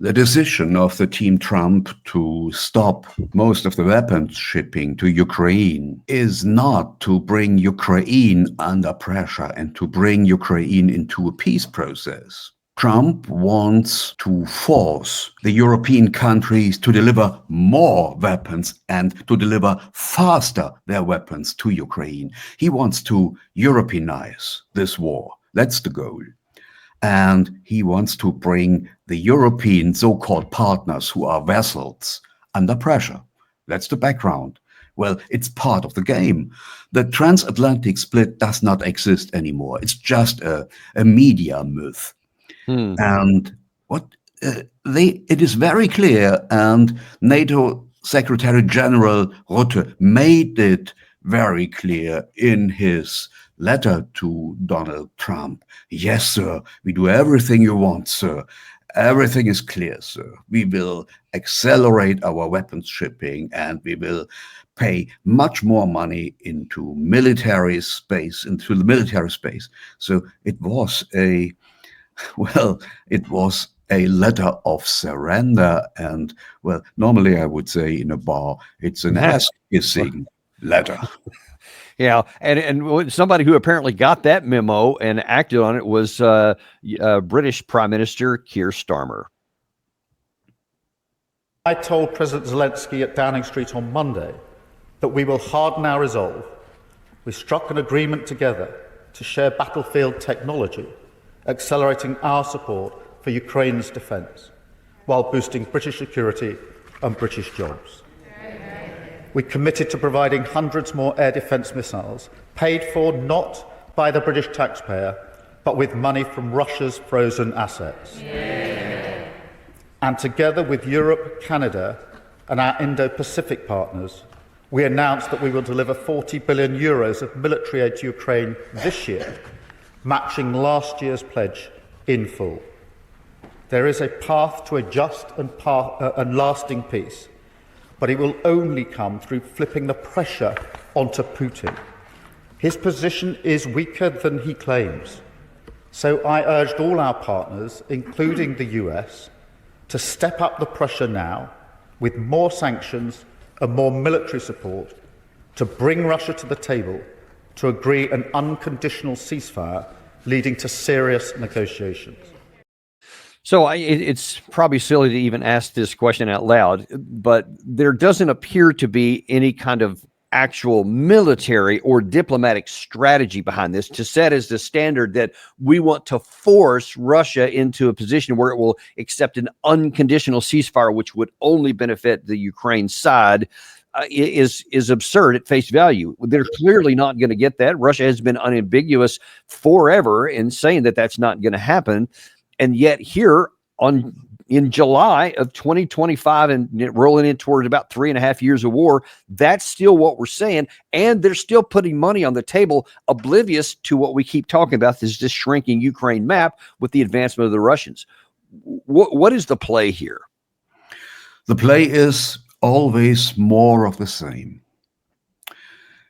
The decision of the Team Trump to stop most of the weapons shipping to Ukraine is not to bring Ukraine under pressure and to bring Ukraine into a peace process. Trump wants to force the European countries to deliver more weapons and to deliver faster their weapons to Ukraine. He wants to Europeanize this war. That's the goal. And he wants to bring the European so-called partners who are vassals under pressure. That's the background. Well, it's part of the game. The transatlantic split does not exist anymore. It's just a media myth. And it is very clear, and NATO Secretary General Rutte made it very clear in his letter to Donald Trump. Yes, sir, we do everything you want, sir. Everything is clear, sir. We will accelerate our weapons shipping and we will pay much more money into military space, into the military space. So it was a letter of surrender. And well, normally I would say in a bar, it's an ass-kissing letter. Yeah, and somebody who apparently got that memo and acted on it was British Prime Minister Kier Starmer. I told President Zelensky at Downing Street on Monday that we will harden our resolve. We struck an agreement together to share battlefield technology, accelerating our support for Ukraine's defence, while boosting British security and British jobs. We committed to providing hundreds more air defence missiles, paid for not by the British taxpayer, but with money from Russia's frozen assets. Yeah. And together with Europe, Canada, and our Indo-Pacific partners, we announced that we will deliver 40 billion euros of military aid to Ukraine this year, matching last year's pledge in full. There is a path to a just and lasting peace, but it will only come through flipping the pressure onto Putin. His position is weaker than he claims. So I urged all our partners, including the US, to step up the pressure now with more sanctions and more military support to bring Russia to the table to agree an unconditional ceasefire leading to serious negotiations. So it's probably silly to even ask this question out loud, but there doesn't appear to be any kind of actual military or diplomatic strategy behind this to set as the standard that we want to force Russia into a position where it will accept an unconditional ceasefire, which would only benefit the Ukraine side. Is absurd at face value. They're clearly not going to get that. Russia has been unambiguous forever in saying that that's not going to happen. And yet here in July of 2025 and rolling in towards about 3.5 years of war, that's still what we're saying. And they're still putting money on the table, oblivious to what we keep talking about, is this shrinking Ukraine map with the advancement of the Russians. What is the play here? The play is always more of the same.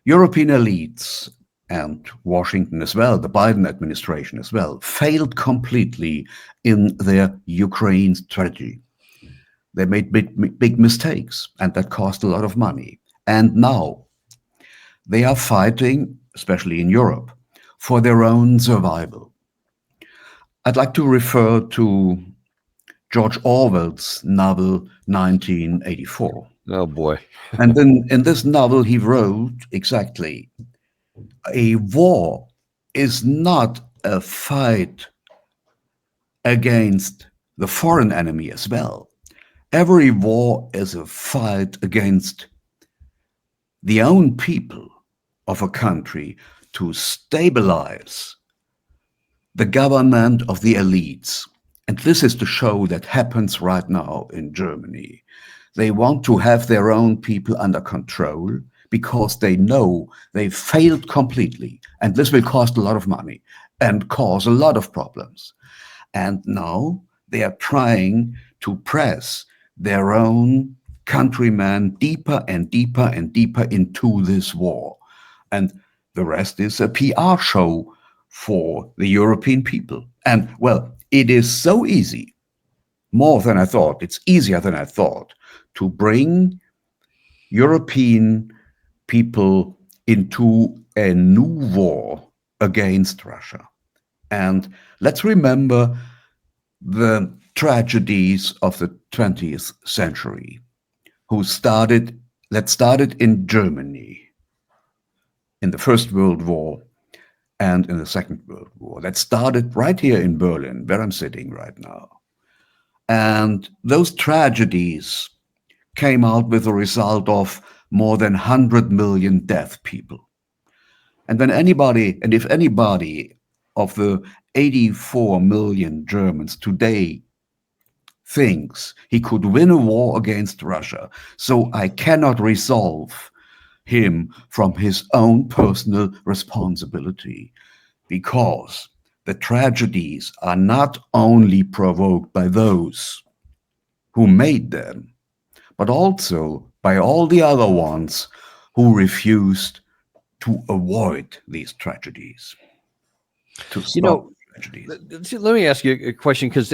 European elites and Washington as well, the Biden administration as well, failed completely in their Ukraine strategy. They made big mistakes, and that cost a lot of money. And now they are fighting, especially in Europe, for their own survival. I'd like to refer to George Orwell's novel 1984. Oh boy. And then in this novel he wrote exactly, a war is not a fight against the foreign enemy as well. Every war is a fight against the own people of a country to stabilize the government of the elites. And this is the show that happens right now in Germany. They want to have their own people under control because they know they failed completely. And this will cost a lot of money and cause a lot of problems. And now they are trying to press their own countrymen deeper and deeper and deeper into this war. And the rest is a PR show for the European people. And well, it is so easy more than I thought. It's easier than I thought to bring European people into a new war against Russia. And let's remember the tragedies of the 20th century, that started in Germany in the First World War and in the Second World War. That started right here in Berlin, where I'm sitting right now. And those tragedies came out with a result of more than 100 million deaf people. And if anybody of the 84 million Germans today thinks he could win a war against Russia, so I cannot resolve him from his own personal responsibility, because the tragedies are not only provoked by those who made them, but also by all the other ones who refused to avoid these tragedies, to stop tragedies. Let me ask you a question, because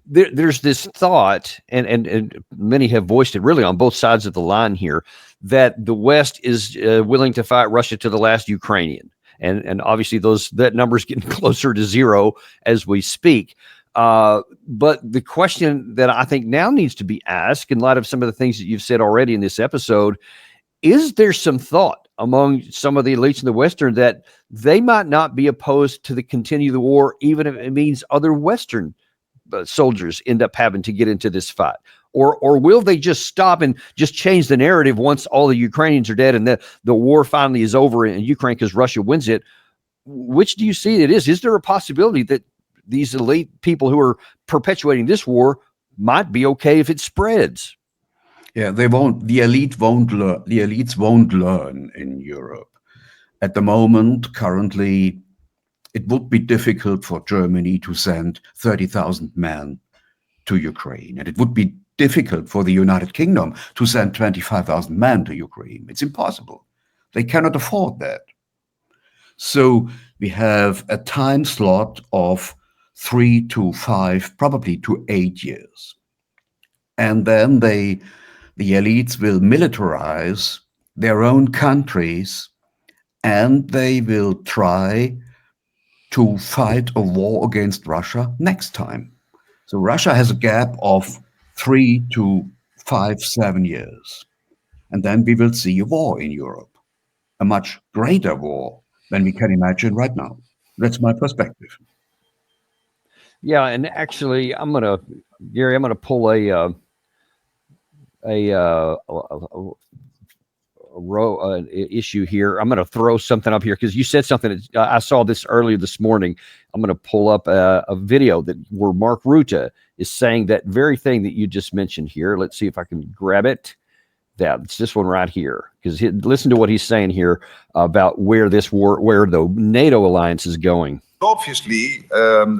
there's this thought, and many have voiced it really on both sides of the line here, that the West is willing to fight Russia to the last Ukrainian. And obviously that number is getting closer to zero as we speak. But the question that I think now needs to be asked, in light of some of the things that you've said already in this episode, is there some thought among some of the elites in the Western that they might not be opposed to continue the war, even if it means other Western soldiers end up having to get into this fight? Or will they just stop and just change the narrative once all the Ukrainians are dead and the war finally is over in Ukraine because Russia wins it? Which do you see it is? Is there a possibility that these elite people who are perpetuating this war might be okay if it spreads? Yeah, they won't. The elites won't learn in Europe. At the moment, currently, it would be difficult for Germany to send 30,000 men to Ukraine, and it would be difficult for the United Kingdom to send 25,000 men to Ukraine. It's impossible. They cannot afford that. So we have a time slot of 3 to 5, probably to 8 years. And then the elites will militarize their own countries, and they will try to fight a war against Russia next time. So Russia has a gap of 3 to 5, 7 years. And then we will see a war in Europe, a much greater war than we can imagine right now. That's my perspective. Yeah, and actually, Gary, I'm gonna pull a issue here. I'm going to throw something up here because you said something. I saw this earlier this morning. I'm going to pull up a video where Mark Rutte is saying that very thing that you just mentioned here. Let's see if I can grab it. It's this one right here, because listen to what he's saying here about where the NATO alliance is going. Obviously,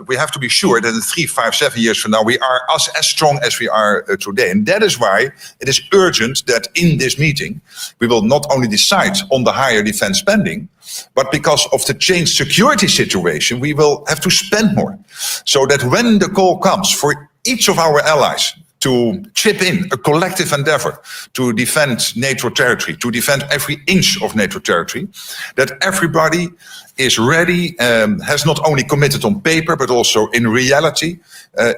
we have to be sure that in 3, 5, 7 years from now, we are as strong as we are today. And that is why it is urgent that in this meeting, we will not only decide on the higher defense spending, but because of the changed security situation, we will have to spend more. So that when the call comes for each of our allies to chip in a collective endeavor to defend NATO territory, to defend every inch of NATO territory, that everybody is ready, has not only committed on paper, but also in reality,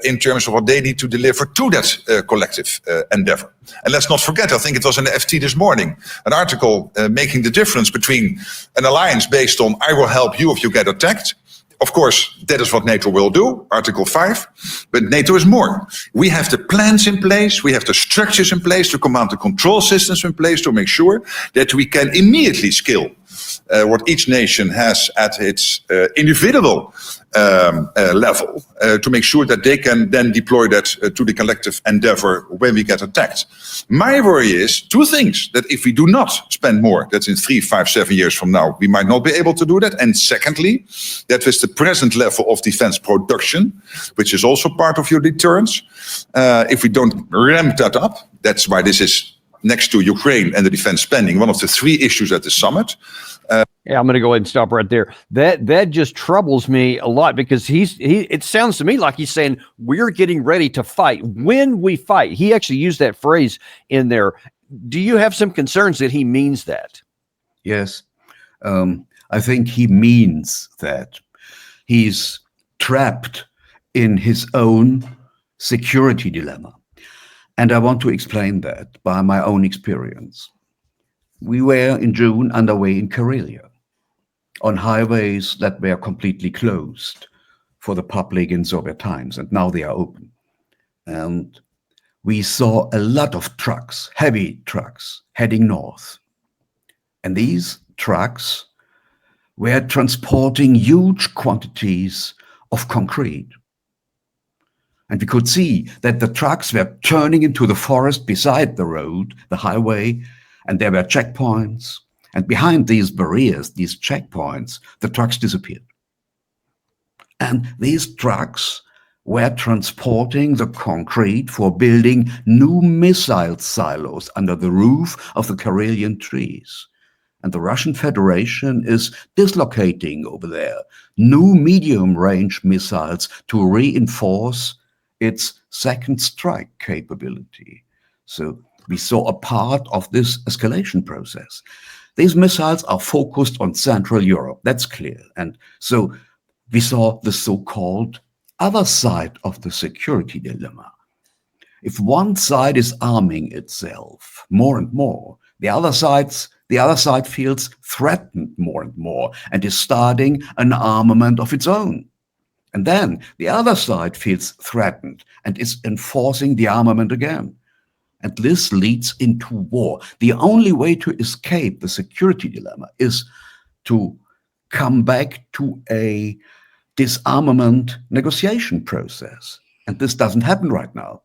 in terms of what they need to deliver to that collective endeavor. And let's not forget, I think it was in the FT this morning, an article making the difference between an alliance based on I will help you if you get attacked. Of course, that is what NATO will do, Article 5, but NATO is more. We have the plans in place, we have the structures in place, the command and control systems in place to make sure that we can immediately scale what each nation has at its individual level to make sure that they can then deploy that to the collective endeavor when we get attacked. My worry is two things: that if we do not spend more, that's in 3, 5, 7 years from now, we might not be able to do that. And secondly, that with the present level of defense production, which is also part of your deterrence, if we don't ramp that up, that's why this is next to Ukraine and the defense spending, one of the 3 issues at the summit. Yeah, I'm going to go ahead and stop right there. That just troubles me a lot because it sounds to me like he's saying we're getting ready to fight. When we fight, he actually used that phrase in there. Do you have some concerns that he means that? Yes, I think he means that. He's trapped in his own security dilemma. And I want to explain that by my own experience. We were in June underway in Karelia on highways that were completely closed for the public in Soviet times, and now they are open. And we saw a lot of trucks, heavy trucks, heading north. And these trucks were transporting huge quantities of concrete. And we could see that the trucks were turning into the forest beside the road, the highway, and there were checkpoints. And behind these barriers, these checkpoints, the trucks disappeared. And these trucks were transporting the concrete for building new missile silos under the roof of the Karelian trees. And the Russian Federation is dislocating over there new medium-range missiles to reinforce its second strike capability. So we saw a part of this escalation process. These missiles are focused on Central Europe, that's clear. And so we saw the so-called other side of the security dilemma. If one side is arming itself more and more, the other side feels threatened more and more and is starting an armament of its own. And then the other side feels threatened and is enforcing the armament again. And this leads into war. The only way to escape the security dilemma is to come back to a disarmament negotiation process. And this doesn't happen right now.